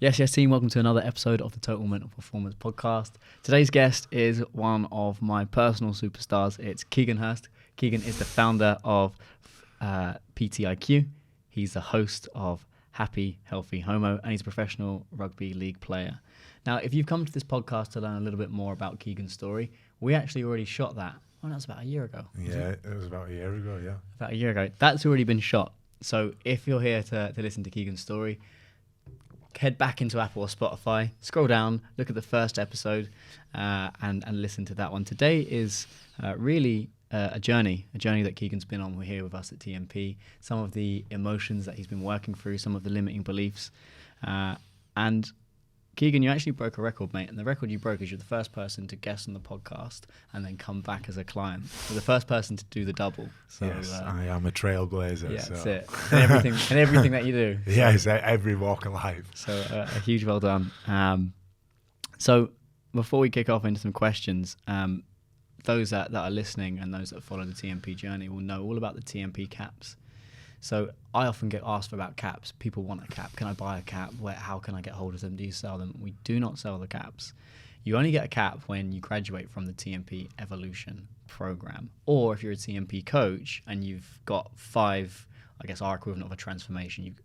Yes, team. Welcome to another episode of the Total Mental Performance Podcast. Today's guest is one of my personal superstars. It's Keegan Hirst. Keegan is the founder of PTIQ. He's the host of Happy, Healthy Homo, and he's a professional rugby league player. Now, if you've come to this podcast to learn a little bit more about Keegan's story, we actually already shot that. Oh, that was about a year ago. Yeah, it was about a year ago, yeah. About a year ago. That's already been shot. So if you're here to listen to Keegan's story, head back into Apple or Spotify, scroll down, look at the first episode, and listen to that one. Today is really a journey that Keegan's been on. We're here with us at TMP. Some of the emotions that he's been working through, some of the limiting beliefs. And Keegan, you actually broke a record, mate. And the record you broke is you're the first person to guest on the podcast and then come back as a client. You're the first person to do the double. So, yes, I am a trailblazer. Yeah, so. that's it. And everything that you do. So. Yes, every walk of life. So a huge well done. So before we kick off into some questions, those that are listening and those that follow the TMP journey will know all about the TMP caps. So I often get asked about caps. People want a cap. Can I buy a cap? How can I get hold of them? Do you sell them? We do not sell the caps. You only get a cap when you graduate from the TMP Evolution program. Or if you're a TMP coach and you've got 5, I guess our equivalent of a transformation, you've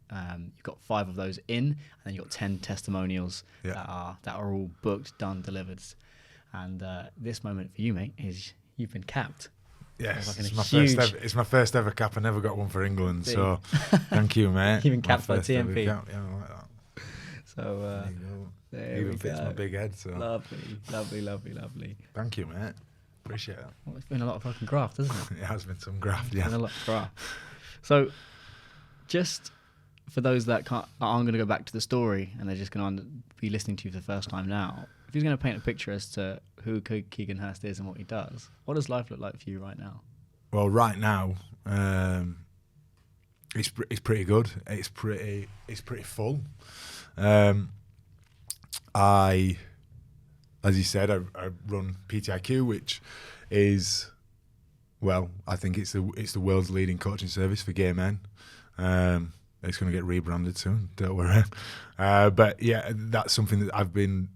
got 5 of those in, and then you've got 10 testimonials that are all booked, done, delivered. And this moment for you, mate, is you've been capped. Yes, it's my first ever cap. I never got one for England, so thank you, mate. You've been capped by TMP. Yeah, I like that. So there even we fits go. my big head. So Lovely. Thank you, mate. Appreciate it. Well, it's been a lot of fucking graft, hasn't it? It has been some graft, yeah. It's been a lot of graft. So just for those that aren't going to go back to the story and they're just going to be listening to you for the first time now, if you're going to paint a picture as to who Keegan Hirst is and what he does, what does life look like for you right now? Well, right now, it's pretty good. It's pretty full. As you said, I run PTIQ, which is, well, I think it's the world's leading coaching service for gay men. It's going to get rebranded soon, don't worry. But yeah, that's something that I've been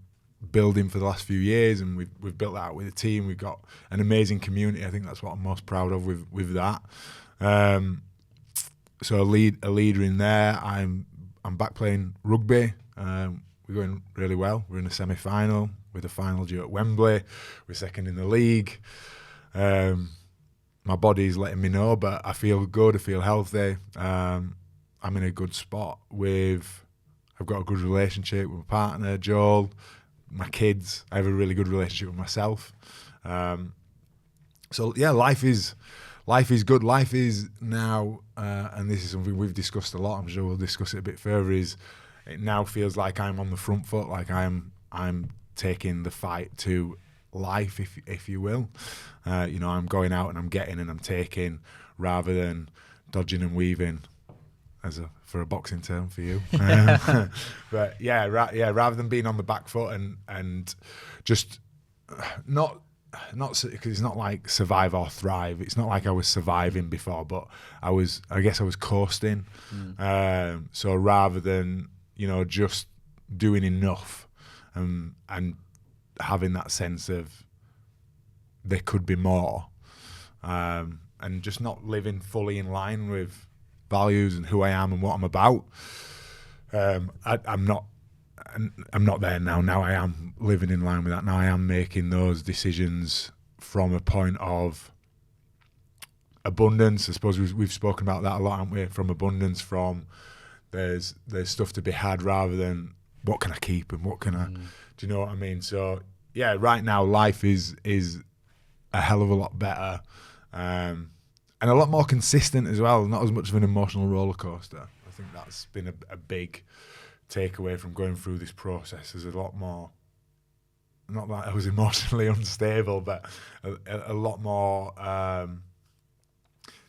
building for the last few years, and we've built that out with a team. We've got an amazing community. I think that's what I'm most proud of with that. So a leader in there. I'm back playing rugby. We're going really well. We're in a semi-final with a final due at Wembley. We're second in the league. My body's letting me know, but I feel good. I feel healthy. I'm in a good spot I've got a good relationship with my partner, Joel, my kids. I have a really good relationship with myself. So yeah, life is good. Life is now, and this is something we've discussed a lot. I'm sure we'll discuss it a bit further. It now feels like I'm on the front foot, like I'm taking the fight to life, if you will. I'm going out and I'm getting and I'm taking, rather than dodging and weaving, for a boxing term for you. But rather than being on the back foot and just not because it's not like survive or thrive. It's not like I was surviving before, but I guess I was coasting. So rather than just doing enough and having that sense of there could be more, and just not living fully in line with values and who I am and what I'm about. I'm not there now. Now I am living in line with that. Now I am making those decisions from a point of abundance. I suppose we've spoken about that a lot, haven't we? From abundance, from there's stuff to be had, rather than what can I keep and what can I. Do you know what I mean? So yeah, right now life is a hell of a lot better. And a lot more consistent as well, not as much of an emotional roller coaster. I think that's been a big takeaway from going through this process. There's a lot more, not that I was emotionally unstable, but a lot more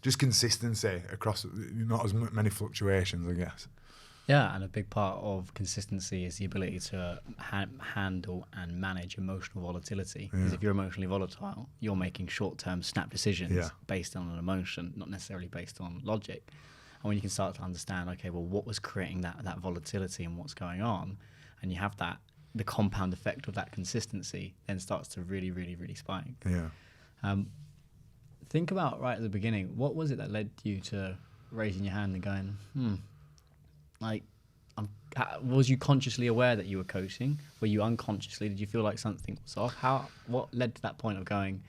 just consistency across, not as many fluctuations, I guess. Yeah, and a big part of consistency is the ability to handle and manage emotional volatility. Because if you're emotionally volatile, you're making short-term snap decisions based on an emotion, not necessarily based on logic. And when you can start to understand, okay, well, what was creating that volatility and what's going on, and you have that, the compound effect of that consistency then starts to really, really, really spike. Yeah. Think about right at the beginning, what was it that led you to raising your hand and going, like, was you consciously aware that you were coaching? Were you unconsciously? Did you feel like something was off? What led to that point of going,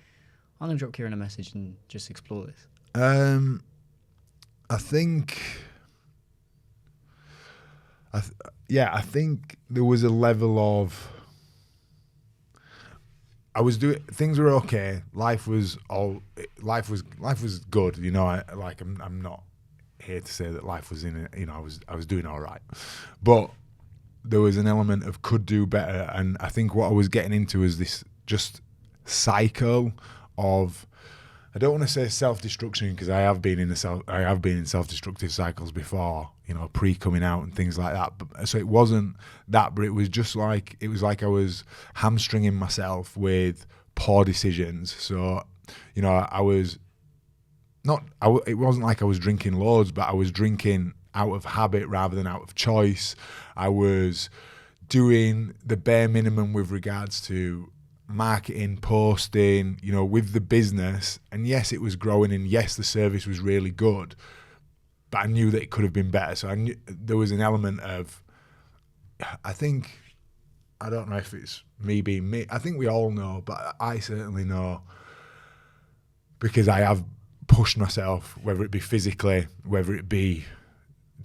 I'm going to drop Kieran a message and just explore this? I think, I think there was a level of, things were okay. Life was good. You know, I'm not here to say that life was I was doing all right, but there was an element of could do better. And I think what I was getting into is this just cycle of, I don't want to say self-destruction, because I have been in self-destructive cycles before, you know, pre-coming out and things like that. But so it wasn't that, but it was just like, it was like I was hamstringing myself with poor decisions. So, you know, it wasn't like I was drinking loads, but I was drinking out of habit rather than out of choice. I was doing the bare minimum with regards to marketing, posting, you know, with the business. And yes, it was growing, and yes, the service was really good, but I knew that it could have been better. So I knew there was an element of, I don't know if it's me being me. I think we all know, but I certainly know, because I have pushed myself, whether it be physically, whether it be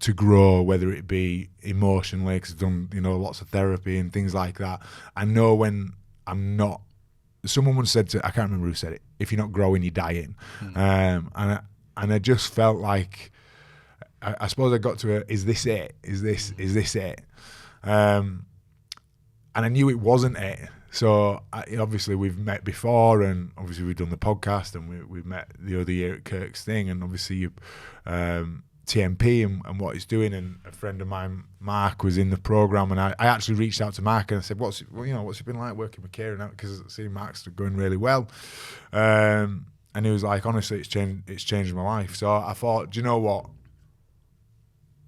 to grow, whether it be emotionally, because I've done, you know, lots of therapy and things like that. I know when I'm not, someone once said I can't remember who said it, if you're not growing, you're dying. And I just felt like, I suppose I got to is this it? Is this it? And I knew it wasn't it. So obviously we've met before, and obviously we've done the podcast, and we've met the other year at Kirk's thing, and obviously you, TMP and what he's doing. And a friend of mine, Mark, was in the program, and I actually reached out to Mark and I said, what's it been like working with Kieran? Because I see Mark's going really well. And he was like, honestly, it's changed my life. So I thought, do you know what?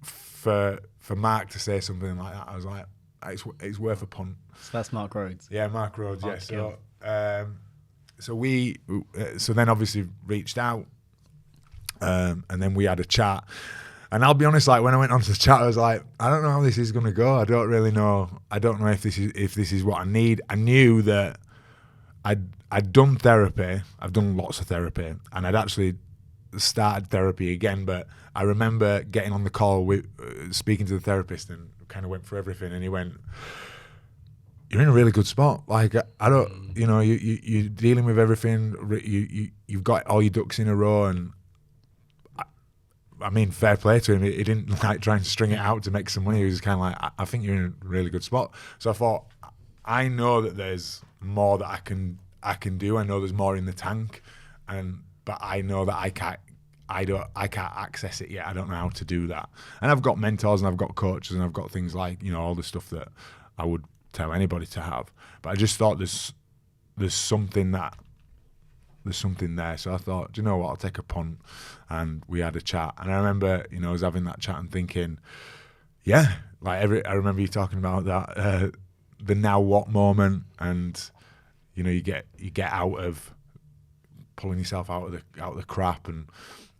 For Mark to say something like that, I was like, it's worth a punt. So that's Mark Rhodes. Yeah, Mark Rhodes. Yeah. So then obviously reached out, and then we had a chat. And I'll be honest, like when I went onto the chat, I was like, I don't know how this is going to go. I don't really know. I don't know if this is what I need. I knew that I'd done therapy. I've done lots of therapy, and I'd actually started therapy again. But I remember getting on the call with speaking to the therapist, and kind of went through everything, and he went, you're in a really good spot. Like, I don't, you know, you're dealing with everything. You've got all your ducks in a row, and I mean, fair play to him. He didn't like trying to string it out to make some money. He was kind of like, I think you're in a really good spot. So I thought, I know that there's more that I can do. I know there's more in the tank, but I know that I can't access it yet. I don't know how to do that. And I've got mentors, and I've got coaches, and I've got things like, you know, all the stuff that I would tell anybody to have. But I just thought there's something there. So I thought, do you know what? I'll take a punt. And we had a chat. And I remember, you know, I was having that chat and thinking, yeah, like I remember you talking about that, the now what moment, and you know, you get out of pulling yourself out of the crap, and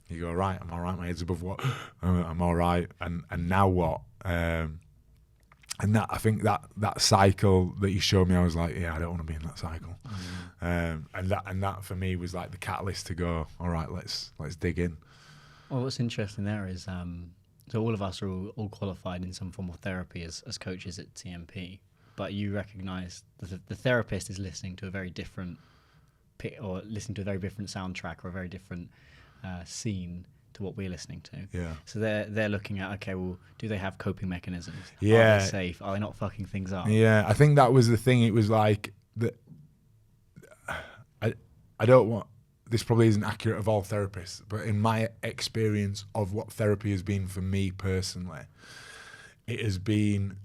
you go, right, I'm all right, my head's above water, I'm all right, and now what? And that, I think that cycle that you showed me, I was like, yeah, I don't want to be in that cycle. And that for me was like the catalyst to go, all right, let's dig in. Well, what's interesting there is, so all of us are all qualified in some form of therapy as coaches at TMP, but you recognise the therapist is listening to a very different or listening to a very different soundtrack or a very different scene to what we're listening to. Yeah. So they're looking at, okay, well, do they have coping mechanisms? Yeah. Are they safe? Are they not fucking things up? Yeah, I think that was the thing. It was like that. I don't want. This probably isn't accurate of all therapists, but in my experience of what therapy has been for me personally, it has been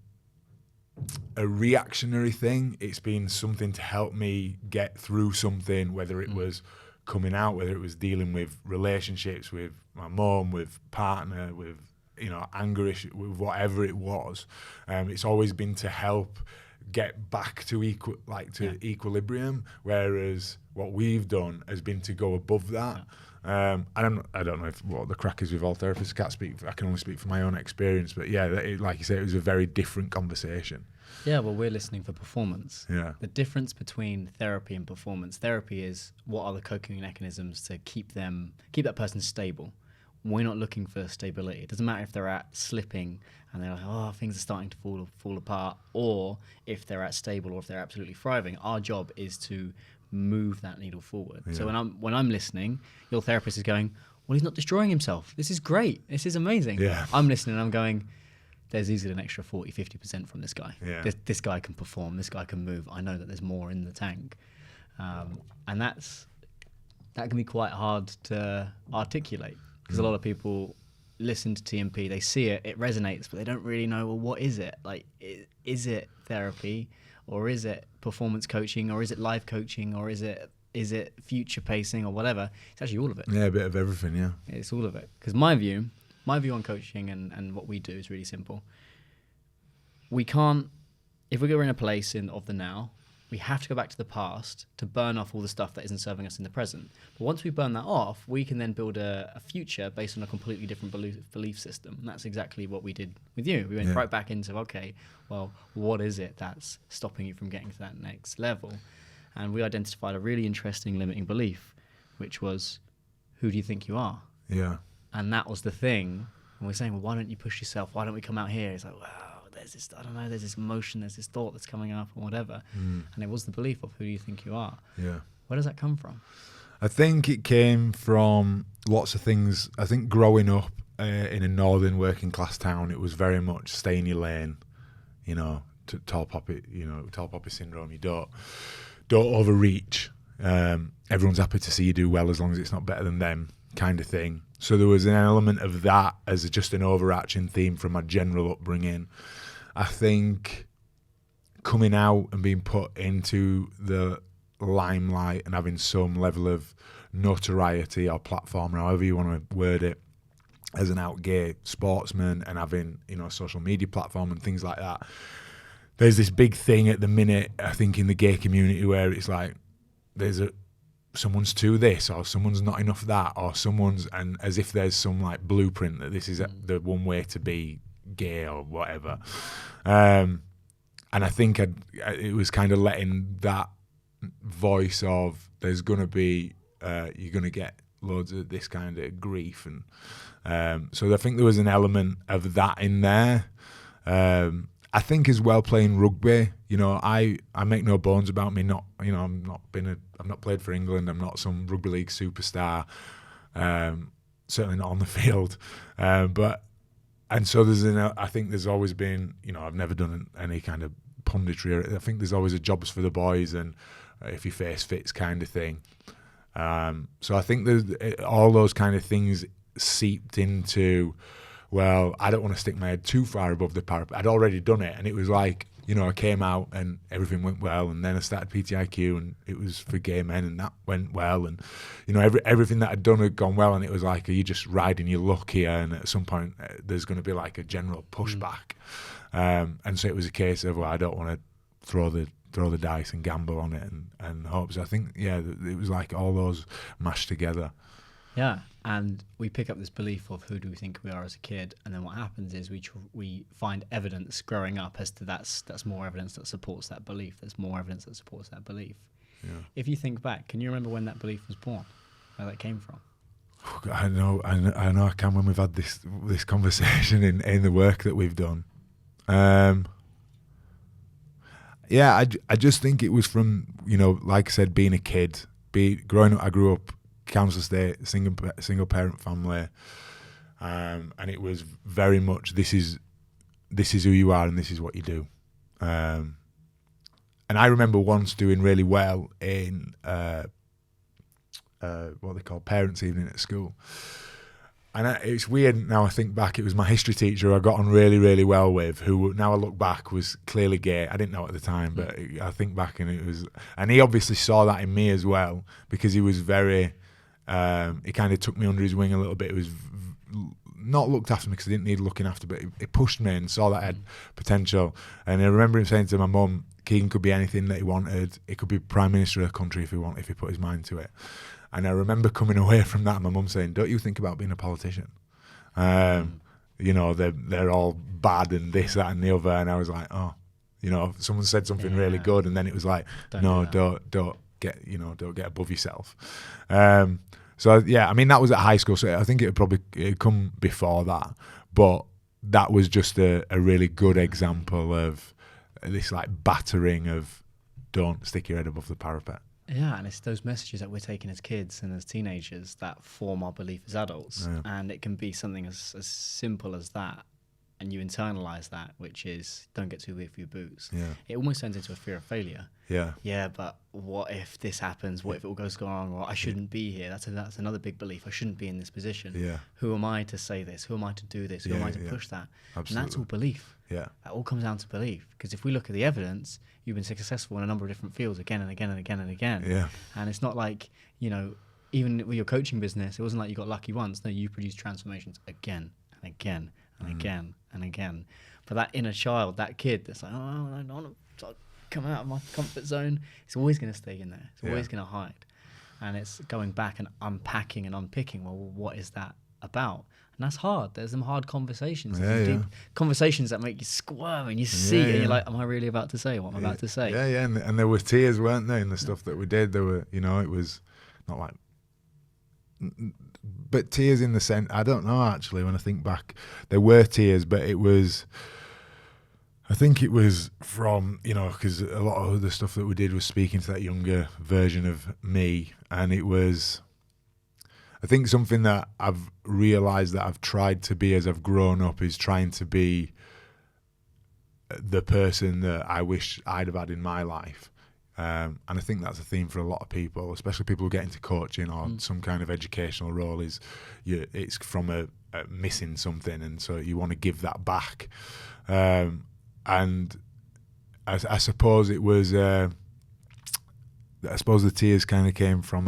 a reactionary thing. It's been something to help me get through something, whether it was coming out, whether it was dealing with relationships with my mum, with partner, with anger issue, whatever it was. It's always been to help get back to equilibrium, whereas what we've done has been to go above that. And I don't know what the crack is with all therapists. I can only speak from my own experience, but yeah, like you say, it was a very different conversation. Yeah, well, we're listening for performance. Yeah. The difference between therapy and performance. Therapy is what are the coping mechanisms to keep that person stable. We're not looking for stability. It doesn't matter if they're at slipping and they're like, oh, things are starting to fall apart, or if they're at stable or if they're absolutely thriving. Our job is to move that needle forward. Yeah. So when I'm listening, your therapist is going, well, he's not destroying himself. This is great. This is amazing. Yeah. I'm listening and I'm going, there's easily an extra 40-50% from this guy. Yeah. This guy can perform. This guy can move. I know that there's more in the tank. And that can be quite hard to articulate, because a lot of people listen to TMP, they see it, it resonates, but they don't really know, well, what is it? Like, is it therapy, or is it performance coaching, or is it life coaching, or is it future pacing, or whatever? It's actually all of it. Yeah, a bit of everything, yeah. It's all of it. Because my view on coaching and what we do is really simple. We can't, if we're in a place of the now, we have to go back to the past to burn off all the stuff that isn't serving us in the present. But once we burn that off, we can then build a future based on a completely different belief system. And that's exactly what we did with you. We went right back into, okay, well, what is it that's stopping you from getting to that next level? And we identified a really interesting limiting belief, which was, who do you think you are? Yeah. And that was the thing. And we're saying, well, why don't you push yourself? Why don't we come out here? It's like, wow, there's this, I don't know, there's this emotion, there's this thought that's coming up or whatever. And it was the belief of who do you think you are? Yeah. Where does that come from? I think it came from lots of things. I think growing up in a northern working class town, it was very much stay in your lane, tall poppy syndrome. You don't overreach. Everyone's happy to see you do well as long as it's not better than them, kind of thing. So there was an element of that as just an overarching theme from my general upbringing. I think coming out and being put into the limelight and having some level of notoriety or platform, or however you want to word it, as an out gay sportsman, and having a social media platform and things like that, there's this big thing at the minute, I think, in the gay community where it's like someone's too this, or someone's not enough that, or someone's, and as if there's some like blueprint that this is the one way to be gay or whatever. And I think it was kind of letting that voice of there's going to be, you're going to get loads of this kind of grief. And so I think there was an element of that in there. I think as well playing rugby, I make no bones about me not, I've not played for England. I'm not some rugby league superstar. Certainly not on the field. And so I think there's always been, I've never done any kind of punditry. I think there's always a jobs for the boys and if your face fits kind of thing. So I think all those kind of things seeped into, well, I don't want to stick my head too far above the parapet. I'd already done it, and it was like, I came out and everything went well, and then I started PTIQ, and it was for gay men, and that went well, and everything that I'd done had gone well, and it was like, are you just riding your luck here? And at some point, there's going to be like a general pushback, and so it was a case of, well, I don't want to throw the dice and gamble on it and hope. So I think, it was like all those mashed together. Yeah, and we pick up this belief of who do we think we are as a kid, and then what happens is we find evidence growing up as to that's more evidence that supports that belief. There's more evidence that supports that belief. Yeah. If you think back, can you remember when that belief was born? Where that came from? I know I can, when we've had this conversation in the work that we've done. I just think it was from, like I said, being a kid, growing up. I grew up council estate, single parent family, and it was very much this is who you are and this is what you do. And I remember once doing really well in what they call parents' evening at school. And it's weird now I think back, it was my history teacher I got on really, really well with, who now I look back was clearly gay. I didn't know at the time, but I think back and he obviously saw that in me as well, because he was very, he kind of took me under his wing a little bit. It was not looked after me because I didn't need looking after, but he pushed me and saw that I had potential. And I remember him saying to my mum, Keegan could be anything that he wanted. He could be Prime Minister of a country if he put his mind to it. And I remember coming away from that and my mum saying, don't you think about being a politician? You know, they're all bad and this, that and the other. And I was like, oh, you know, someone said something really good, and then it was like, don't get above yourself. So yeah, I mean, that was at high school, so I think it'd come before that, but that was just a really good example of this like battering of don't stick your head above the parapet. Yeah, and it's those messages that we're taking as kids and as teenagers that form our belief as adults. Yeah. And it can be something as simple as that. And you internalize that, which is don't get too big for your boots. Yeah. It almost turns into a fear of failure. Yeah. Yeah, but what if this happens? What if it all goes wrong? Or I shouldn't be here. That's another big belief. I shouldn't be in this position. Yeah. Who am I to say this? Who am I to do this? Who am I to push that? Absolutely. And that's all belief. Yeah. That all comes down to belief. Because if we look at the evidence, you've been successful in a number of different fields again and again and again and again. Yeah. And it's not like, you know, even with your coaching business, it wasn't like you got lucky once. No, you produced transformations again and again and again and again. But that inner child, that kid that's like, oh, I don't want to come out of my comfort zone, it's always going to stay in there. It's always going to hide. And it's going back and unpacking and unpicking, well, what is that about? And that's hard. There's some hard conversations. Deep conversations that make you squirm and you see it and you're like, am I really about to say what I'm about to say? Yeah, yeah. And there were tears, weren't there, in the stuff that we did? There were, you know, it was not like... But tears in the sense, I don't know actually, when I think back, there were tears, but it was... I think it was from, you know, because a lot of the stuff that we did was speaking to that younger version of me. And it was, I think something that I've realised that I've tried to be as I've grown up is trying to be the person that I wish I'd have had in my life. And I think that's a theme for a lot of people, especially people who get into coaching or some kind of educational role, is it's from a missing something. And so you want to give that back. And I suppose it was, I suppose the tears kind of came from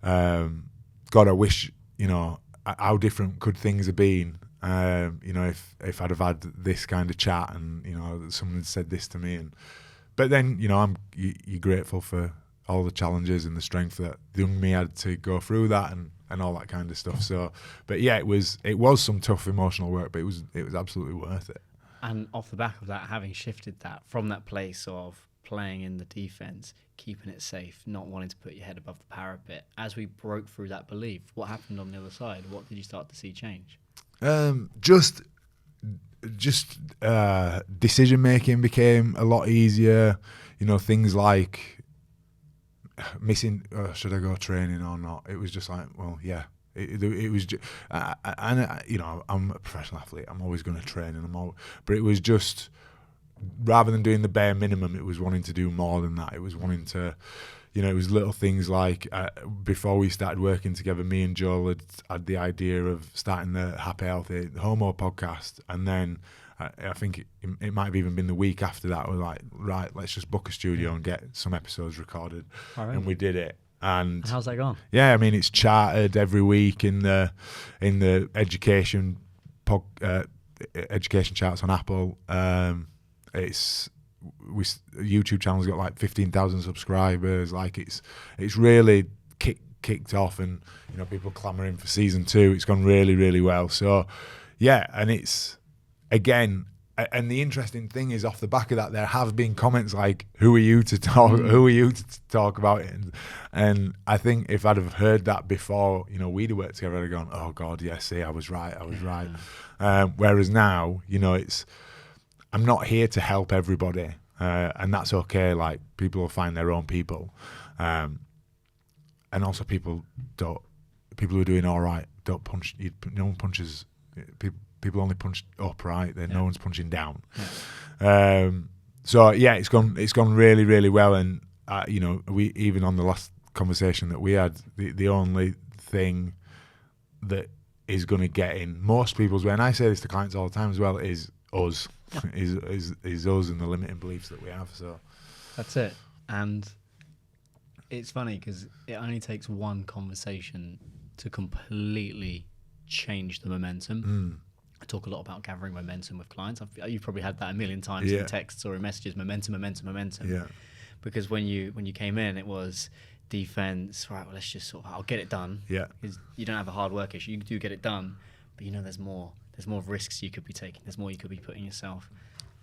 God, I wish, you know, how different could things have been, you know, if I'd have had this kind of chat and, you know, someone had said this to me. But then, you know, you're grateful for all the challenges and the strength that the young me had to go through that and all that kind of stuff. So, but yeah, it was some tough emotional work, but it was absolutely worth it. And off the back of that, having shifted that from that place of playing in the defense, keeping it safe, not wanting to put your head above the parapet, as we broke through that belief, what happened on the other side? What did you start to see change? Just decision making became a lot easier. You know, things like missing, should I go training or not? It was just like, well, yeah. It was, and you know, I'm a professional athlete. I'm always going to train, but it was just, rather than doing the bare minimum, it was wanting to do more than that. It was wanting to, you know, it was little things like before we started working together, me and Joel had the idea of starting the Happy Healthy Homo podcast, and then I think it might have even been the week after that. We were like, right, let's just book a studio and get some episodes recorded, and we did it. And how's that gone? Yeah, I mean, it's charted every week in the education charts on Apple. YouTube channel's got like 15,000 subscribers. Like it's really kicked off, and you know, people clamoring for season 2. It's gone really, really well. So yeah, and it's again. And the interesting thing is, off the back of that, there have been comments like, "Who are you to talk? Who are you to talk about it?" And I think if I'd have heard that before, you know, we'd have worked together, I'd have gone, "Oh God, yes, see, I was right. Whereas now, you know, I'm not here to help everybody, and that's okay. Like, people will find their own people, and also people who are doing all right don't punch. No one punches people. People only punch up, right? No one's punching down. Yeah. So yeah, it's gone really, really well. And you know, we even on the last conversation that we had, the only thing that is going to get in most people's way, and I say this to clients all the time as well, is us, is us and the limiting beliefs that we have. So that's it. And it's funny because it only takes one conversation to completely change the momentum. I talk a lot about gathering momentum with clients. You've probably had that a million times in texts or in messages. Momentum. Yeah. Because when you came in, it was defense. Right, well, let's just I'll get it done. Yeah. Because you don't have a hard work issue. You do get it done, but there's more. There's more risks you could be taking. There's more you could be putting yourself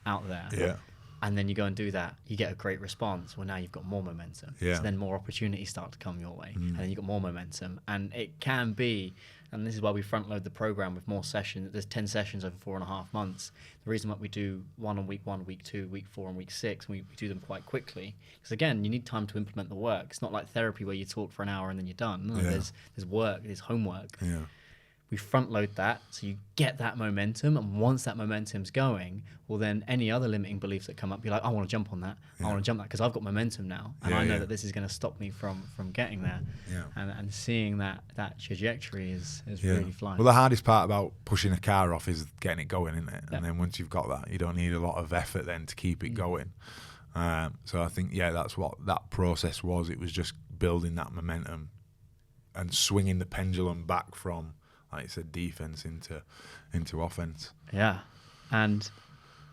out there. Yeah. And then you go and do that. You get a great response. Well, now you've got more momentum. Yeah. So then more opportunities start to come your way. And then you've got more momentum. And it can be, and this is why we front load the program with more sessions. There's 10 sessions over 4.5 months. The reason why we do one on week 1, week 2, week 4, and week 6, we do them quite quickly. Because again, you need time to implement the work. It's not like therapy where you talk for an hour and then you're done. No, there's work, there's homework. Yeah. We front load that so you get that momentum, and once that momentum's going, well then any other limiting beliefs that come up, you're like, I want to jump on that. I want to jump that because I've got momentum now, and I know that this is going to stop me from getting there. Yeah. And seeing that trajectory is really flying. Well, the hardest part about pushing a car off is getting it going, isn't it? And then once you've got that, you don't need a lot of effort then to keep it going. So I think that's what that process was. It was just building that momentum and swinging the pendulum back from, like I said, defense into offense. Yeah. And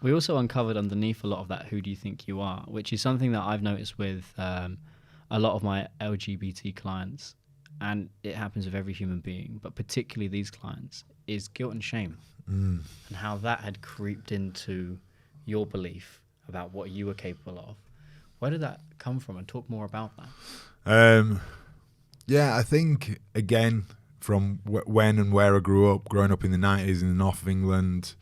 we also uncovered underneath a lot of that, who do you think you are, which is something that I've noticed with a lot of my LGBT clients, and it happens with every human being, but particularly these clients, is guilt and shame. And how that had creeped into your belief about what you were capable of. Where did that come from? And talk more about that. I think, again, from when and where I grew up, growing up in the 90s in the north of England,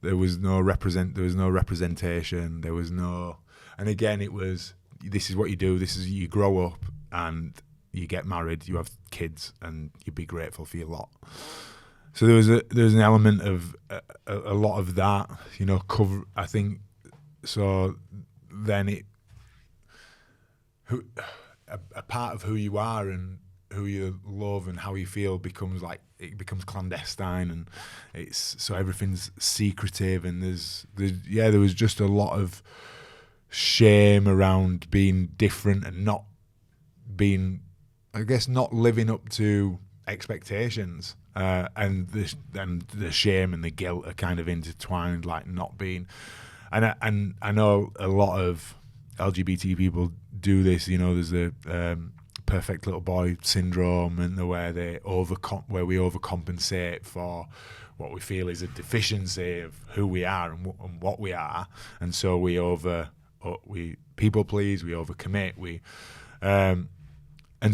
there was no representation. There was no, and again, it was, this is what you do. This is, you grow up and you get married, you have kids, and you be grateful for your lot. So there was an element of a lot of that, cover. I think so. Then a part of who you are and who you love and how you feel becomes clandestine, and it's so everything's secretive, and there was just a lot of shame around being different and not being, I guess, not living up to expectations, and the shame and the guilt are kind of intertwined, like not being, and I know a lot of LGBT people do this. There's a perfect little boy syndrome, and where we overcompensate for what we feel is a deficiency of who we are and what we are, and so we people please, we overcommit, and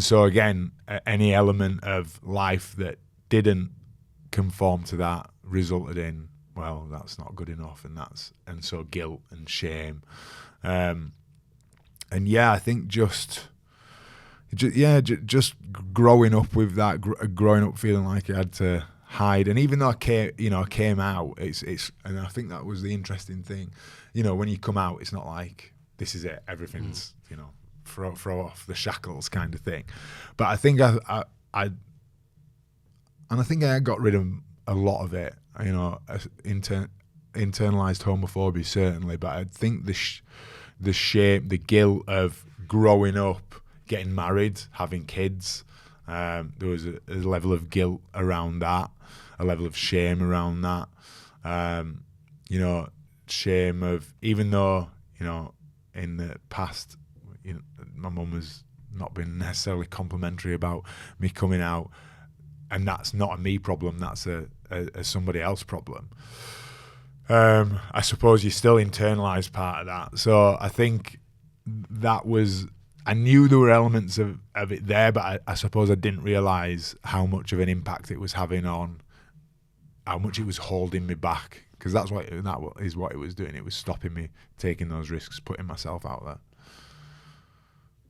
so again, any element of life that didn't conform to that resulted in, well, that's not good enough, and so guilt and shame, and I think just growing up with that, growing up feeling like I had to hide, and even though I came out, it's, and I think that was the interesting thing, when you come out, it's not like this is it, everything's throw off the shackles kind of thing, but I think I got rid of a lot of it, internalized homophobia certainly, but I think the shame, the guilt of growing up, getting married, having kids, there was a level of guilt around that, a level of shame around that, shame of, even though, in the past, my mum has not been necessarily complimentary about me coming out, and that's not a me problem, that's a somebody else problem. I suppose you still internalise part of that. So I think that was, I knew there were elements of it there, but I suppose I didn't realise how much of an impact it was having on, how much it was holding me back, because that is what it was doing. It was stopping me taking those risks, putting myself out there.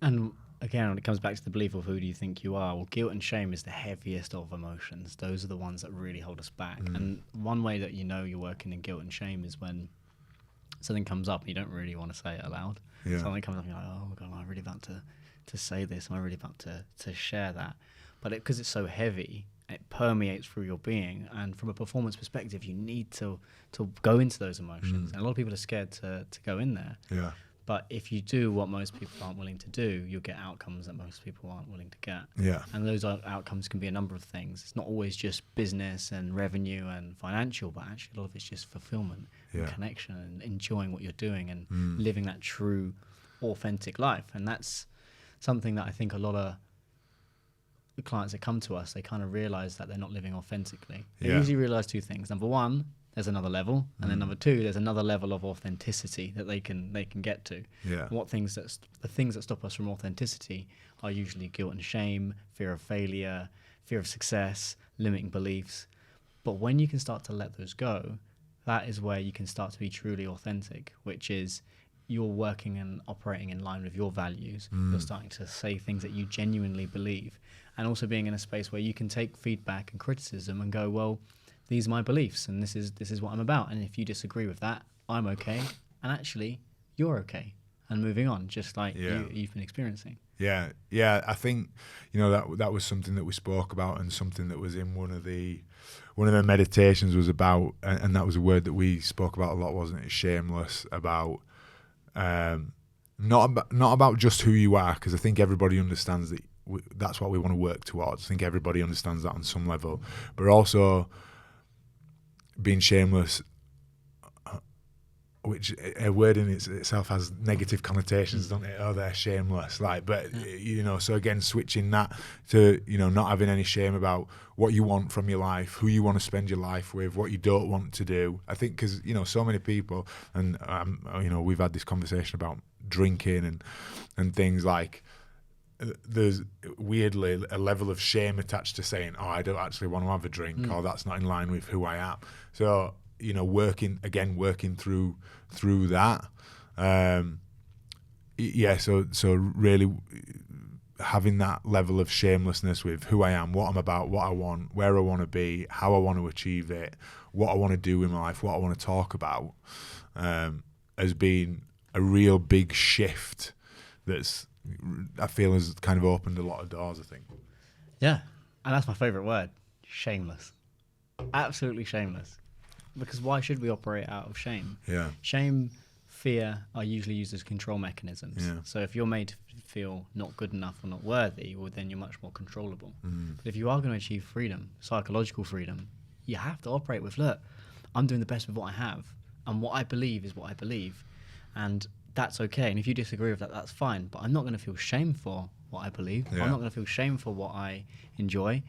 And again, when it comes back to the belief of who do you think you are, well, guilt and shame is the heaviest of emotions. Those are the ones that really hold us back. And one way that you're working in guilt and shame is when something comes up and you don't really want to say it aloud. Yeah. Something comes up and you're like, oh God, am I really about to say this? Am I really about to share that? But because it's so heavy, it permeates through your being. And from a performance perspective, you need to go into those emotions. And a lot of people are scared to go in there. Yeah. But if you do what most people aren't willing to do, you'll get outcomes that most people aren't willing to get. Yeah. And those outcomes can be a number of things. It's not always just business and revenue and financial, but actually a lot of it's just fulfillment and connection and enjoying what you're doing and living that true, authentic life. And that's something that I think a lot of the clients that come to us, they kind of realize that they're not living authentically. They usually realize two things. Number one, there's another level, and then number two, there's another level of authenticity that they can get to. Yeah. And the things that stop us from authenticity are usually guilt and shame, fear of failure, fear of success, limiting beliefs. But when you can start to let those go, that is where you can start to be truly authentic, which is you're working and operating in line with your values. You're starting to say things that you genuinely believe, and also being in a space where you can take feedback and criticism and go, well, these are my beliefs and this is what I'm about. And if you disagree with that, I'm okay. And actually, you're okay. And moving on, just like you've been experiencing. Yeah. I think, that was something that we spoke about, and something that was in one of the meditations was about, and that was a word that we spoke about a lot, wasn't it? Shameless, about not about just who you are, because I think everybody understands that that's what we want to work towards. I think everybody understands that on some level, but also being shameless, which a word in itself has negative connotations, don't it? Oh, they're shameless. So again, switching that to, not having any shame about what you want from your life, who you want to spend your life with, what you don't want to do. I think because, so many people, and, we've had this conversation about drinking and things like, there's weirdly a level of shame attached to saying, oh, I don't actually want to have a drink, or that's not in line with who I am. So, working through that. So really having that level of shamelessness with who I am, what I'm about, what I want, where I want to be, how I want to achieve it, what I want to do in my life, what I want to talk about, has been a real big shift I feel has kind of opened a lot of doors, I think. Yeah, and that's my favourite word, shameless. Absolutely shameless. Because why should we operate out of shame? Yeah. Shame, fear are usually used as control mechanisms. Yeah. So if you're made to feel not good enough or not worthy, well, then you're much more controllable. But if you are going to achieve freedom, psychological freedom, you have to operate with, look, I'm doing the best with what I have, and what I believe is what I believe. And that's okay. And if you disagree with that, that's fine. But I'm not going to feel shame for what I believe. Yeah. I'm not going to feel shame for what I enjoy.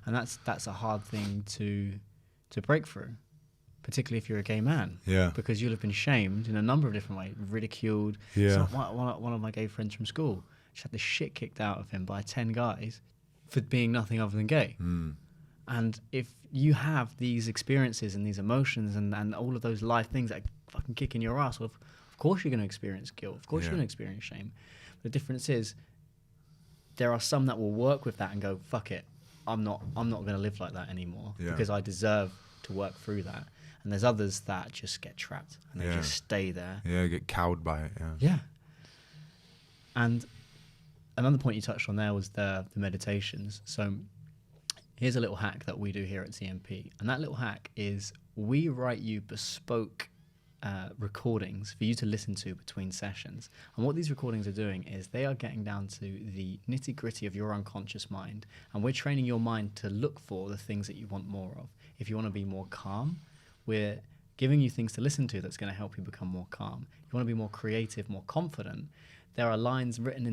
And that's a hard thing to break through, particularly if you're a gay man. Yeah. Because you'll have been shamed in a number of different ways, ridiculed. Yeah. So one of my gay friends from school, she had the shit kicked out of him by 10 guys for being nothing other than gay. And if you have these experiences and these emotions and all of those life things that fucking kick in your ass, of course you're going to experience guilt. Of course you're going to experience shame. The difference is there are some that will work with that and go, fuck it, I'm not going to live like that anymore because I deserve to work through that. And there's others that just get trapped and they just stay there. Yeah, get cowed by it. Yeah. And another point you touched on there was the meditations. So here's a little hack that we do here at TMP. And that little hack is we write you bespoke recordings for you to listen to between sessions. And what these recordings are doing is they are getting down to the nitty-gritty of your unconscious mind, and we're training your mind to look for the things that you want more of. If you want to be more calm, we're giving you things to listen to that's going to help you become more calm. If you want to be more creative, more confident, there are lines written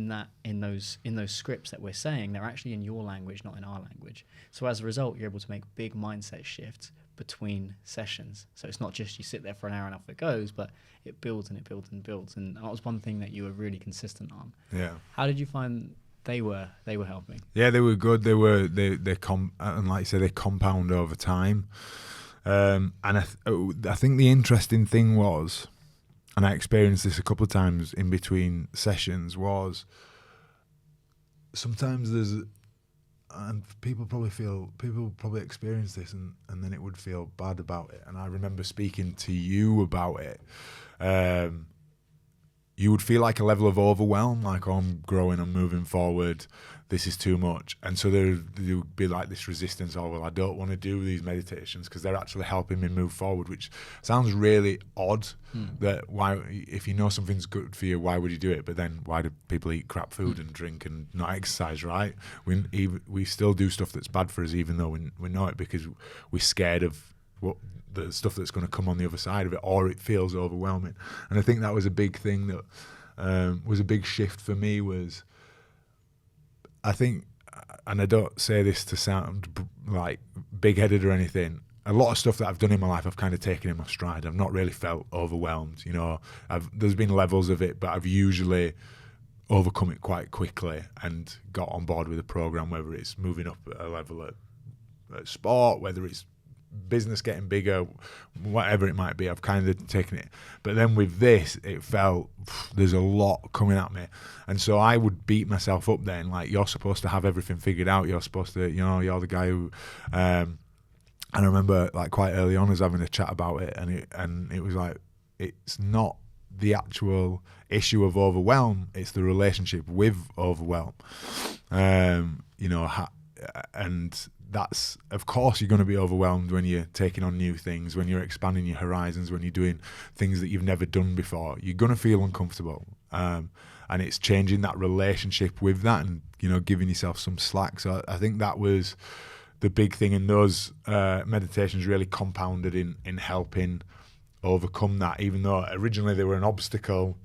in those scripts that we're saying. They're actually in your language, not in our language. So as a result, you're able to make big mindset shifts between sessions. So it's not just you sit there for an hour and off it goes, but it builds and it builds and builds. And that was one thing that you were really consistent on. Yeah. How did you find they were helping? Yeah, they were good. They and like you say, they compound over time. And I think the interesting thing was, and I experienced this a couple of times in between sessions, was sometimes and people probably experience this, and then it would feel bad about it. And I remember speaking to you about it. you would feel like a level of overwhelm, like, oh, I'm growing, I'm moving forward, this is too much. And so there would be like this resistance, oh, well, I don't want to do these meditations because they're actually helping me move forward, which sounds really odd. That why, if you know something's good for you, why would you do it? But then why do people eat crap food and drink and not exercise, right? We still do stuff that's bad for us, even though we know it, because we're scared of what the stuff that's going to come on the other side of it, or it feels overwhelming. And I think that was a big thing that was a big shift for me. Was, I think, and I don't say this to sound like big-headed or anything, a lot of stuff that I've done in my life I've kind of taken in my stride. I've not really felt overwhelmed, you know. There's been levels of it, but I've usually overcome it quite quickly and got on board with the program, whether it's moving up a level at sport, whether it's business getting bigger, whatever it might be, I've kind of taken it. But then with this, it felt there's a lot coming at me, and so I would beat myself up then, like, you're supposed to have everything figured out, you're supposed to, you know, you're the guy who and I remember, like, quite early on, I was having a chat about it, and it was like, it's not the actual issue of overwhelm, it's the relationship with overwhelm. You know, and that's, of course, you're going to be overwhelmed when you're taking on new things, when you're expanding your horizons, when you're doing things that you've never done before. You're going to feel uncomfortable. And it's changing that relationship with that and, you know, giving yourself some slack. So I think that was the big thing, and those meditations really compounded in helping overcome that. Even though originally they were an obstacle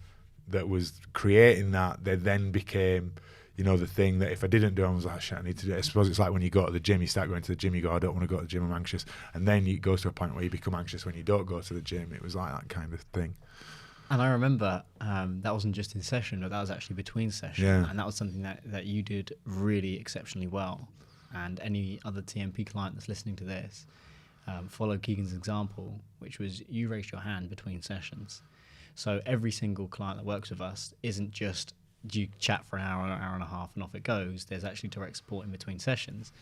that was creating that, they then became, you know, the thing that if I didn't do, I was like, shit, I need to do it. I suppose it's like when you go to the gym, you start going to the gym, you go, I don't want to go to the gym, I'm anxious. And then it goes to a point where you become anxious when you don't go to the gym. It was like that kind of thing. And I remember that wasn't just in session, but that was actually between session. Yeah. And that was something that you did really exceptionally well. And any other TMP client that's listening to this, follow Keegan's example, which was you raised your hand between sessions. So every single client that works with us isn't just you chat for an hour and a half and off it goes. There's actually direct support in between sessions.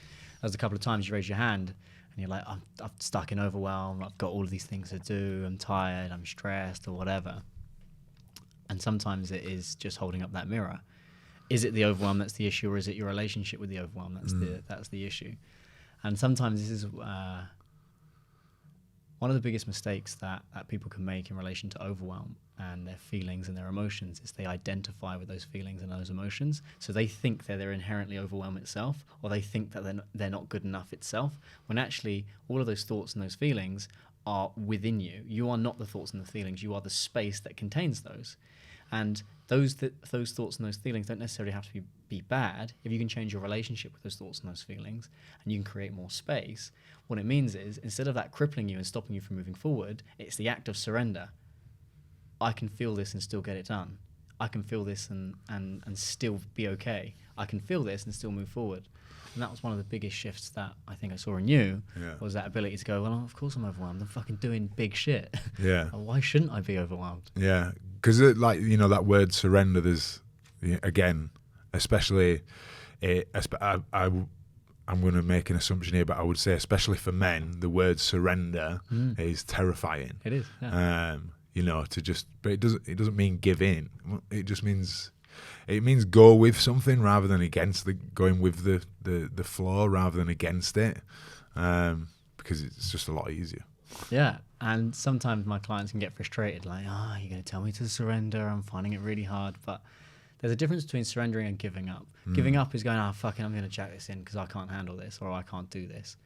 There's a couple of times you raise your hand and you're like, I'm stuck in overwhelm, I've got all of these things to do, I'm tired, I'm stressed or whatever. And sometimes it is just holding up that mirror. Is it the overwhelm that's the issue, or is it your relationship with the overwhelm that's the issue? And sometimes this is one of the biggest mistakes that people can make in relation to overwhelm and their feelings and their emotions is they identify with those feelings and those emotions. So they think they're inherently overwhelm itself, or they think that they're not good enough itself, when actually all of those thoughts and those feelings are within you. You are not the thoughts and the feelings, you are the space that contains those. And those thoughts and those feelings don't necessarily have to be bad. If you can change your relationship with those thoughts and those feelings and you can create more space, what it means is, instead of that crippling you and stopping you from moving forward, it's the act of surrender. I can feel this and still get it done. I can feel this and still be okay. I can feel this and still move forward. And that was one of the biggest shifts that I think I saw in you, was that ability to go, well, of course I'm overwhelmed. I'm fucking doing big shit. Yeah. Why shouldn't I be overwhelmed? Yeah. Because, like, you know, that word surrender, there's, again, especially, I'm going to make an assumption here, but I would say especially for men, the word surrender is terrifying. It is, yeah. You know, but it doesn't mean give in. It just means, go with something rather than against going with the flow rather than against it, because it's just a lot easier. Yeah, and sometimes my clients can get frustrated, like, you're going to tell me to surrender, I'm finding it really hard. But there's a difference between surrendering and giving up. Giving up is going, fuck it, I'm going to jack this in because I can't handle this, or I can't do this.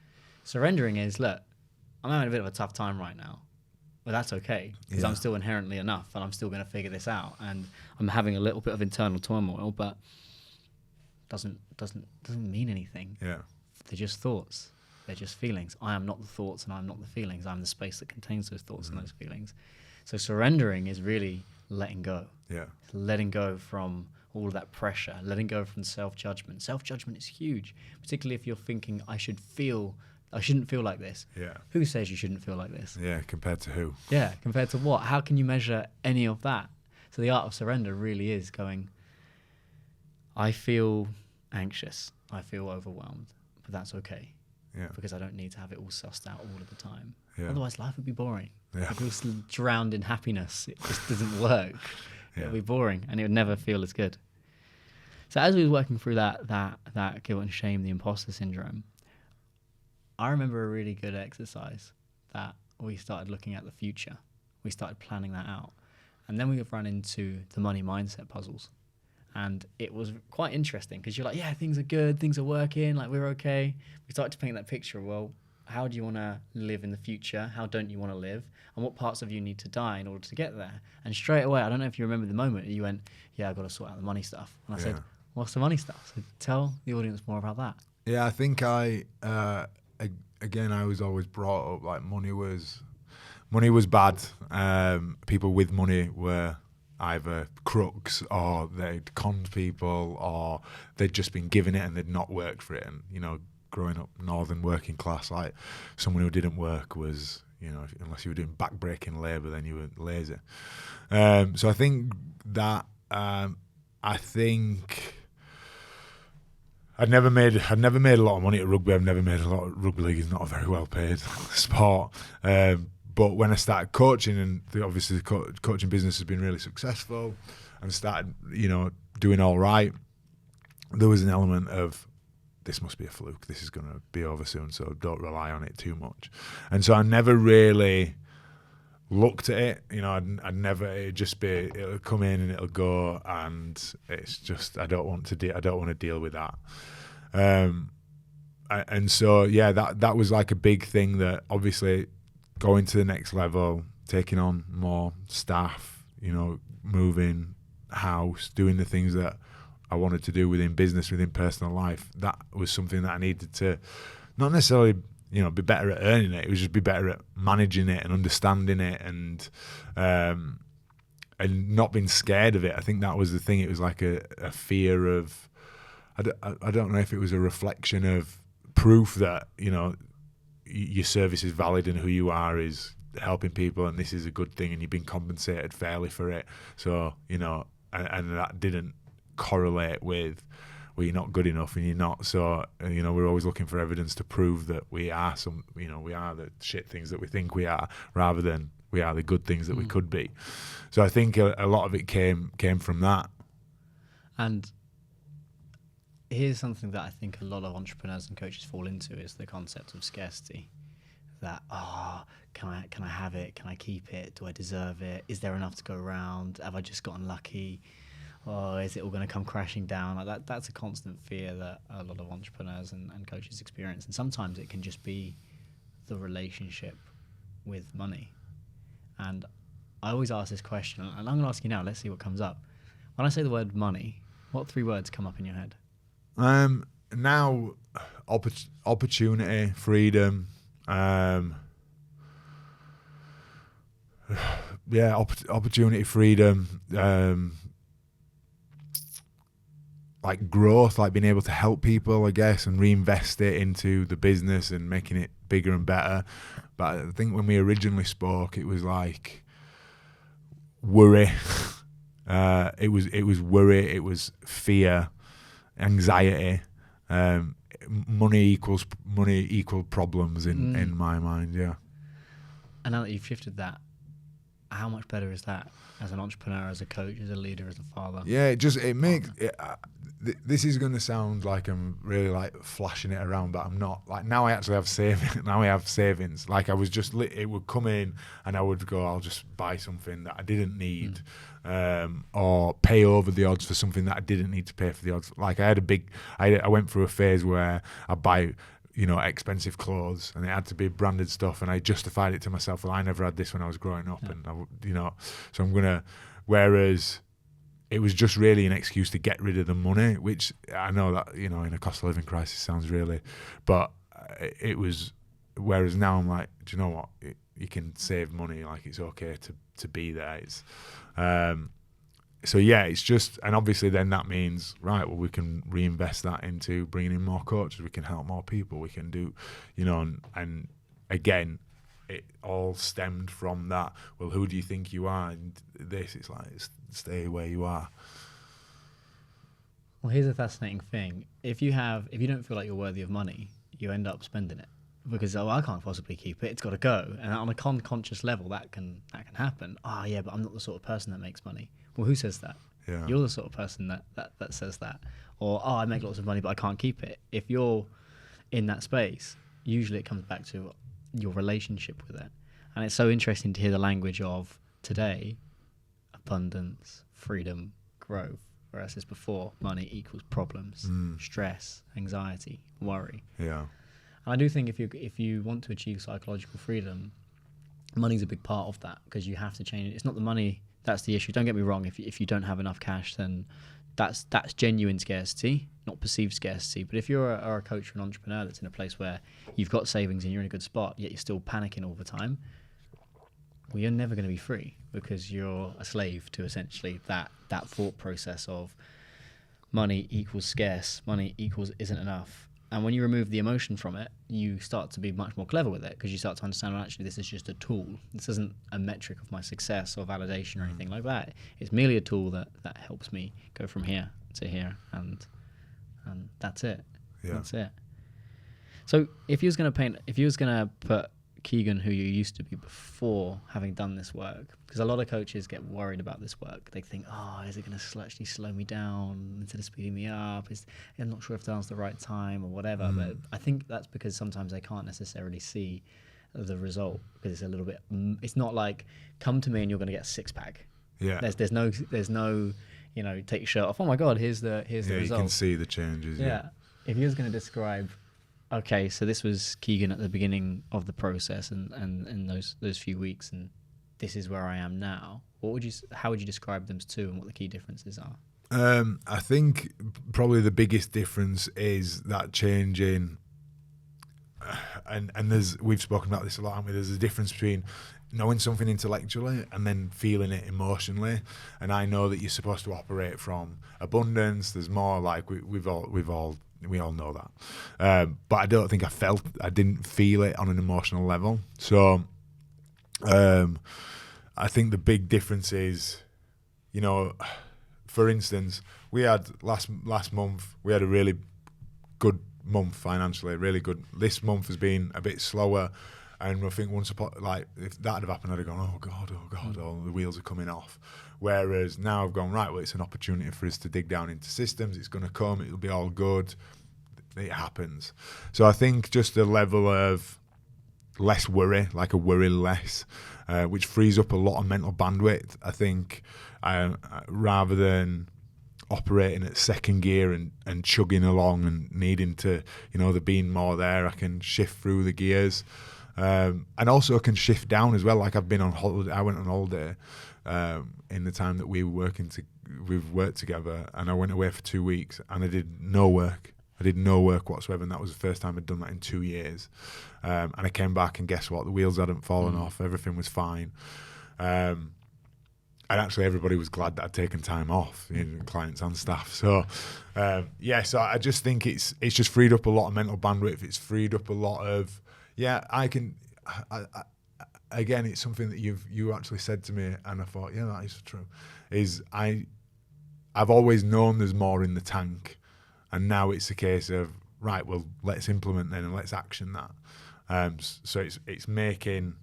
Surrendering is, look, I'm having a bit of a tough time right now, but that's okay, because I'm still inherently enough and I'm still going to figure this out. And I'm having a little bit of internal turmoil, but doesn't mean anything. Yeah, they're just thoughts. They're just feelings. I am not the thoughts and I'm not the feelings. I'm the space that contains those thoughts and those feelings. So surrendering is really letting go. Yeah. It's letting go from all of that pressure, letting go from self-judgment. Self-judgment is huge, particularly if you're thinking, I shouldn't feel like this. Yeah. Who says you shouldn't feel like this? Yeah, compared to who? Yeah, compared to what? How can you measure any of that? So the art of surrender really is going, I feel anxious, I feel overwhelmed, but that's okay. Yeah. Because I don't need to have it all sussed out all of the time. Yeah. Otherwise, life would be boring. Yeah. If it was drowned in happiness, it just doesn't work. Yeah. It'll be boring, and it would never feel as good. So as we was working through that guilt and shame, the imposter syndrome, I remember a really good exercise that we started looking at the future. We started planning that out. And then we would run into the money mindset puzzles. And it was quite interesting because you're like, yeah, things are good, things are working, like we're okay. We started to paint that picture of, well, how do you want to live in the future? How don't you want to live? And what parts of you need to die in order to get there? And straight away, I don't know if you remember the moment, you went, yeah, I've got to sort out the money stuff. And I said, what's the money stuff? So tell the audience more about that. Yeah, I think again, I was always brought up like money was bad. People with money were either crooks or they'd conned people or they'd just been given it and they'd not worked for it. And, you know, growing up northern working class, like someone who didn't work was, you know, unless you were doing back-breaking labour, then you were lazy. So I think that, I think I'd never made a lot of money at rugby. I've never made a lot. Rugby league is not a very well paid sport. But when I started coaching, and obviously the coaching business has been really successful, and started, you know, doing all right, there was an element of, this must be a fluke. This is going to be over soon, so don't rely on it too much. And so I never really looked at it. You know, I'd never. It'd just be, it'll come in and it'll go, and it's just, I don't want to deal with that. And so yeah, that was like a big thing, that obviously going to the next level, taking on more staff, you know, moving house, doing the things that I wanted to do within business, within personal life. That was something that I needed to not necessarily, you know, be better at earning it. It was just be better at managing it and understanding it, and not being scared of it. I think that was the thing. It was like a fear of, I don't know if it was a reflection of proof that, you know, your service is valid and who you are is helping people and this is a good thing and you've been compensated fairly for it. So, you know, and that didn't correlate with, well, you're not good enough and you're not. So, you know, we're always looking for evidence to prove that we are we are the shit things that we think we are, rather than we are the good things that we could be. So I think a lot of it came from that. And here's something that I think a lot of entrepreneurs and coaches fall into, is the concept of scarcity. That, can I have it? Can I keep it? Do I deserve it? Is there enough to go around? Have I just gotten lucky? Or is it all going to come crashing down? Like that's a constant fear that a lot of entrepreneurs and coaches experience. And sometimes it can just be the relationship with money. And I always ask this question, and I'm going to ask you now, let's see what comes up. When I say the word money, what three words come up in your head? Now, opportunity, freedom, opportunity, freedom, like growth, like being able to help people, I guess, and reinvest it into the business and making it bigger and better. But I think when we originally spoke, it was like worry. It was worry. It was fear. Anxiety, money equal problems in my mind. Yeah. And now that you've shifted that, how much better is that as an entrepreneur, as a coach, as a leader, as a father? Yeah, it makes it, this is going to sound like I'm really like flashing it around, but I'm not. Like now I actually have savings. Now I have savings. Like I was just, it would come in and I would go, I'll just buy something that I didn't need. Or pay over the odds for something that I didn't need to pay for the odds. Like I went through a phase where I buy, you know, expensive clothes and it had to be branded stuff, and I justified it to myself. Well, I never had this when I was growing up, and you know, so I'm gonna. Whereas it was just really an excuse to get rid of the money, which I know that, you know, in a cost of living crisis sounds really, but it was. Whereas now I'm like, do you know what? You can save money. Like it's okay to be there. It's, so yeah, it's just, and obviously then that means, right, well, we can reinvest that into bringing in more coaches. We can help more people. We can do, you know, and again, it all stemmed from that. Well, who do you think you are? And it's like, stay where you are. Well, here's a fascinating thing. If you don't feel like you're worthy of money, you end up spending it. because I can't possibly keep it. It's got to go. And on a conscious level, that can happen. Oh yeah, but I'm not the sort of person that makes money. Well, who says that? Yeah. You're the sort of person that says that. Or I make lots of money, but I can't keep it. If you're in that space, usually it comes back to your relationship with it. And it's so interesting to hear the language of today: abundance, freedom, growth. Whereas it's before, money equals problems, stress, anxiety, worry. Yeah. And I do think if you want to achieve psychological freedom, money's a big part of that, because you have to change it. It's not the money that's the issue. Don't get me wrong. If you don't have enough cash, then that's genuine scarcity, not perceived scarcity. But if you're a coach or an entrepreneur that's in a place where you've got savings and you're in a good spot, yet you're still panicking all the time, well, you're never going to be free, because you're a slave to essentially that thought process of money equals scarce, money equals isn't enough. And when you remove the emotion from it, you start to be much more clever with it, because you start to understand, well, actually, this is just a tool. This isn't a metric of my success or validation or anything like that. It's merely a tool that helps me go from here to here, and that's it. Yeah. That's it. So if you was going to put Keegan, who you used to be before having done this work, because a lot of coaches get worried about this work. They think, oh, is it going to actually slow me down instead of speeding me up? I'm not sure if now's the right time or whatever. But I think that's because sometimes they can't necessarily see the result, because it's a little bit. It's not like, come to me and you're going to get a six-pack. Yeah. There's no take your shirt off. Oh my God, here's the result. You can see the changes. Yeah. If you was going to describe, okay, so this was Keegan at the beginning of the process and those few weeks, and this is where I am now. How would you describe them to, and what the key differences are? I think probably the biggest difference is that change in, and we've spoken about this a lot, haven't we? There's a difference between knowing something intellectually and then feeling it emotionally. And I know that you're supposed to operate from abundance. There's more, like we all know that, but I don't think I didn't feel it on an emotional level. So I think the big difference is, for instance, we had last month, we had a really good month financially, really good. This month has been a bit slower, and I think if that had happened, I'd have gone, oh God, all the wheels are coming off. Whereas now I've gone, right, well, it's an opportunity for us to dig down into systems. It's going to come. It'll be all good. It happens. So I think just a level of less worry, like a worry less, which frees up a lot of mental bandwidth. I think rather than operating at second gear and chugging along and needing to, there being more there, I can shift through the gears. And also can shift down as well. Like I've been on holiday. I went on holiday in the time that we've worked together, and I went away for 2 weeks and I did no work. I did no work whatsoever, and that was the first time I'd done that in 2 years. And I came back, and guess what? The wheels hadn't fallen off. Everything was fine. And actually, everybody was glad that I'd taken time off, clients and staff. So, so I just think it's just freed up a lot of mental bandwidth. It's freed up a lot of, I can. Again, it's something that you actually said to me, and I thought, that is true. I've always known there's more in the tank. And now it's a case of, right, well, let's implement then and let's action that. So it's making,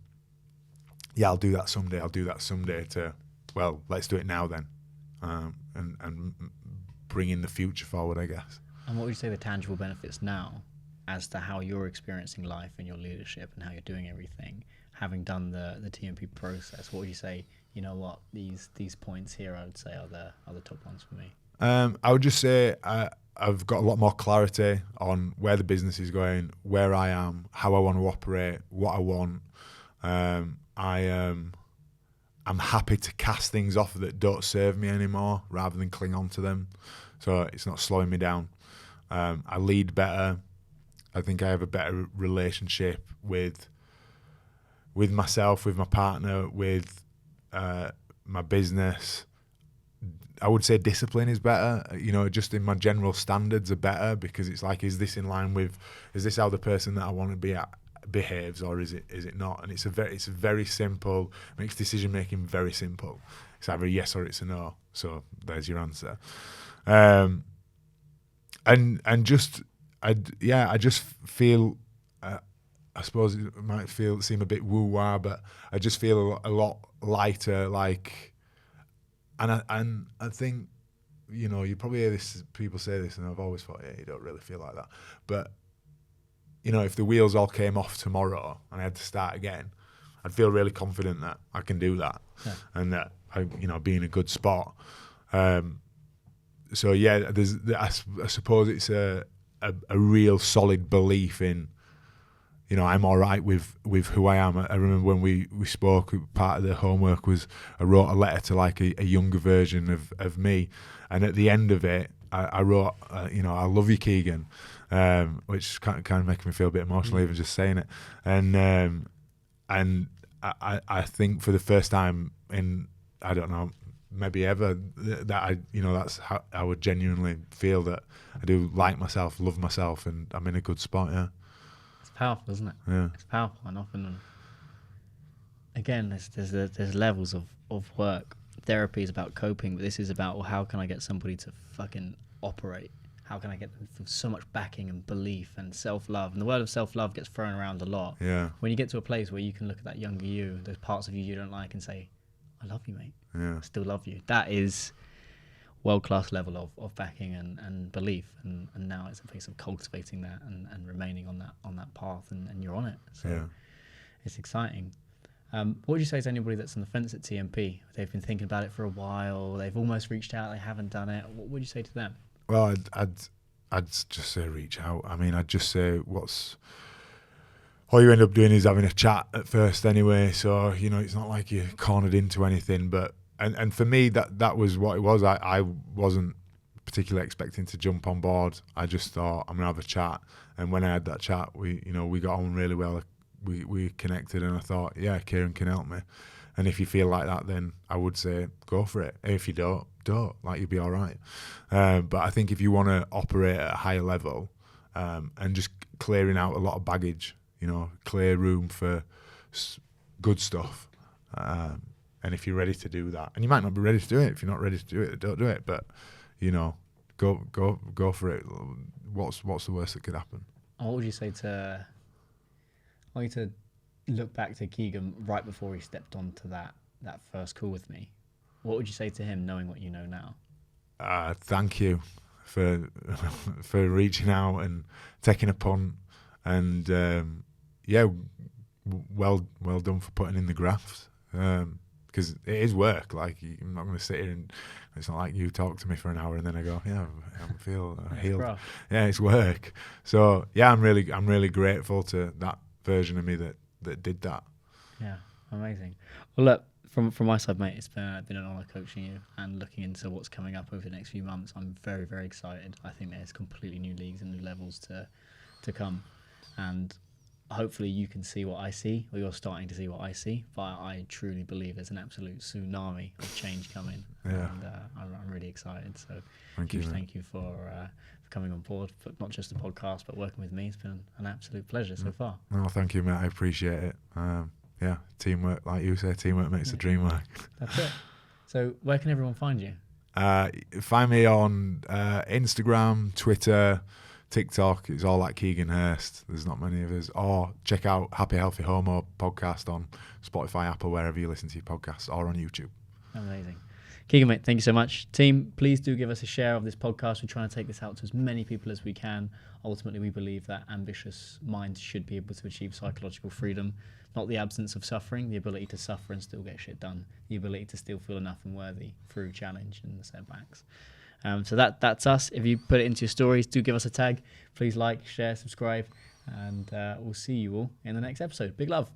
I'll do that someday to, well, let's do it now then. And bringing the future forward, I guess. And what would you say the tangible benefits now as to how you're experiencing life and your leadership and how you're doing everything, having done the TMP process? What would you say, these points here, I would say are the top ones for me? I would just say I've got a lot more clarity on where the business is going, where I am, how I want to operate, what I want. I'm happy to cast things off that don't serve me anymore rather than cling on to them. So it's not slowing me down. I lead better. I think I have a better relationship with myself, with my partner, with my business. I would say discipline is better, just in my general standards are better, because it's like, is this in line with, is this how the person that I want to be at behaves, or is it not? And it's very simple, makes decision making very simple. It's either a yes or it's a no. So there's your answer. I just feel I suppose it might seem a bit woo-wah, but I just feel a lot lighter. Like, and I think, you know, you probably hear this, people say this, and I've always thought, yeah, you don't really feel like that. But, you know, if the wheels all came off tomorrow and I had to start again, I'd feel really confident that I can do that, and that I, you know, be in a good spot. So yeah, I suppose it's a real solid belief in, you know, I'm all right with who I am. I remember when we spoke, part of the homework was I wrote a letter to like a younger version of me, and at the end of it, I wrote, you know, I love you, Keegan, which kind of making me feel a bit emotional even just saying it, and I think for the first time in, I don't know, maybe ever, that I, you know, that's how I would genuinely feel that I do like myself, love myself, and I'm in a good spot. Yeah. It's powerful, isn't it? Yeah. It's powerful, and often, again, there's levels of work. Therapy is about coping, but this is about, well, how can I get somebody to fucking operate? How can I get them so much backing and belief and self-love? And the word of self-love gets thrown around a lot. Yeah. When you get to a place where you can look at that younger you, those parts of you don't like, and say, I love you, mate. Yeah. I still love you. That is world-class level of backing and belief. And now it's a case of cultivating that and remaining on that path, and you're on it. So Yeah. it's exciting. What would you say to anybody that's on the fence at TMP? They've been thinking about it for a while. They've almost reached out. They haven't done it. What would you say to them? Well, I'd just say reach out. I mean, I'd just say all you end up doing is having a chat at first anyway. So, you know, it's not like you're cornered into anything. But and for me, that was what it was. I wasn't particularly expecting to jump on board. I just thought I'm gonna have a chat. And when I had that chat, we got on really well. We connected, and I thought, yeah, Kieran can help me. And if you feel like that, then I would say go for it. If you don't, like, you'll be all right. But I think if you want to operate at a higher level, and just clearing out a lot of baggage, you know, clear room for good stuff. And if you're ready to do that, and you might not be ready to do it, if you're not ready to do it, don't do it. But, you know, go for it. What's the worst that could happen? What would you say to? I want you to look back to Keegan right before he stepped onto that first call with me. What would you say to him, knowing what you know now? Thank you for reaching out and taking a punt, and well done for putting in the graft, because it is work. Like, I'm not going to sit here and it's not like you talk to me for an hour and then I go, yeah, I feel healed. Rough. Yeah, it's work. So yeah, I'm really grateful to that version of me that did that. Yeah, amazing. Well, look, from my side, mate, it's been an honour coaching you and looking into what's coming up over the next few months. I'm very, very excited. I think there's completely new leagues and new levels to come, and hopefully you can see what I see, or you're starting to see what I see. But I truly believe there's an absolute tsunami of change coming. Yeah. And I'm really excited. So Thank you for coming on board, but not just the podcast, but working with me. It's been an absolute pleasure so far. No, thank you, mate. I appreciate it. Yeah, teamwork, like you say, teamwork makes the dream work. That's it. So where can everyone find you? Find me on Instagram, Twitter, TikTok. It's all like Keegan Hirst. There's not many of us. Or check out Happy Healthy Homo podcast on Spotify, Apple, wherever you listen to your podcasts, or on YouTube. Amazing. Keegan, mate, thank you so much. Team, please do give us a share of this podcast. We're trying to take this out to as many people as we can. Ultimately, we believe that ambitious minds should be able to achieve psychological freedom, not the absence of suffering, the ability to suffer and still get shit done, the ability to still feel enough and worthy through challenge and the setbacks. So that's us. If you put it into your stories, do give us a tag. Please like, share, subscribe, and we'll see you all in the next episode. Big love.